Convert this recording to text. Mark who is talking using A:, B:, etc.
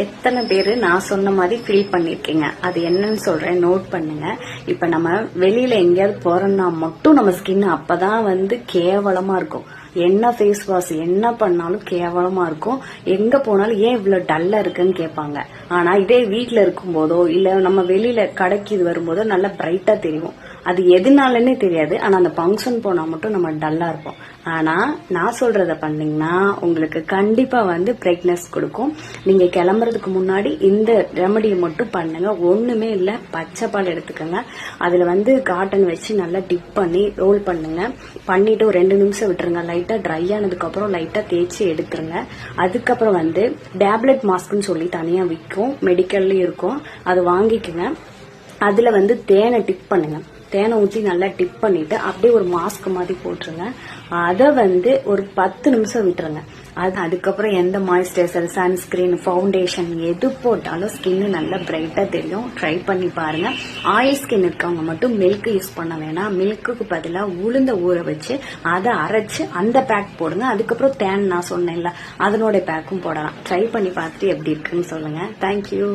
A: எத்தனை பேரு நான் சொன்ன மாதிரி ஃபீல் பண்ணிருக்கீங்க? அது என்னன்னு சொல்றேன், நோட் பண்ணுங்க. இப்ப நம்ம வெளியில எங்கேயாவது போறோம்னா மட்டும் நம்ம ஸ்கின் அப்பதான் கேவலமா இருக்கும். என்ன ஃபேஸ் வாஷ் என்ன பண்ணாலும் கேவலமா இருக்கும். எங்க போனாலும் ஏன் இவ்வளவு டல்லா இருக்குன்னு கேட்பாங்க. ஆனா இதே வீட்டுல இருக்கும் போதோ இல்ல நம்ம வெளியில கடைக்கு இது வரும்போதோ நல்லா பிரைட்டா தெரியும். அது எதுனாலன்னே தெரியாது. ஆனா அந்த ஃபங்க்ஷன் போனா மட்டும் நம்ம டல்லா இருப்போம். ஆனா நான் சொல்றத பண்ணீங்கன்னா உங்களுக்கு கண்டிப்பா பிரைட்னஸ் கொடுக்கும். நீங்க கிளம்புறதுக்கு முன்னாடி இந்த ரெமடியை மட்டும் பண்ணுங்க. ஒண்ணுமே இல்ல, பச்சை பால் எடுத்துக்கங்க. அதுல காட்டன் வச்சு நல்லா டிப் பண்ணி ரோல் பண்ணுங்க. பண்ணிட்டு ஒரு 2 நிமிஷம் விட்டுருங்க. லைட்டா ட்ரை ஆனதுக்கு அப்புறம் லைட்டா தேய்ச்சி எடுத்துருங்க. அதுக்கப்புறம் டேப்லெட் மாஸ்க்னு சொல்லி தனியா விற்கும், மெடிக்கல்லயும் இருக்கும். அது வாங்கிக்கங்க. அதுல தேனை டிப் பண்ணுங்க. தேனை ஊற்றி நல்லா டிப் பண்ணிட்டு அப்படியே ஒரு மாஸ்க் மாதிரி போட்டுருங்க. அதை ஒரு 10 நிமிஷம் விட்டுருங்க. அதுக்கப்புறம் எந்த மாய்ஸ்சரைசர், சன்ஸ்கிரீன், ஃபவுண்டேஷன் எது போட்டாலும் ஸ்கின் நல்லா பிரைட்டா தெரியும். ட்ரை பண்ணி பாருங்க. ஆயில் ஸ்கின் இருக்கவங்க மட்டும் மில்க் யூஸ் பண்ண வேணாம். மில்க்குக்கு பதிலாக உளுந்த ஊற வச்சு அதை அரைச்சு அந்த பேக் போடுங்க. அதுக்கப்புறம் தேன் நான் சொன்னேன்ல அதனோட பேக்கும் போடலாம். ட்ரை பண்ணி பார்த்துட்டு எப்படி இருக்குன்னு சொல்லுங்க. தேங்க்யூ.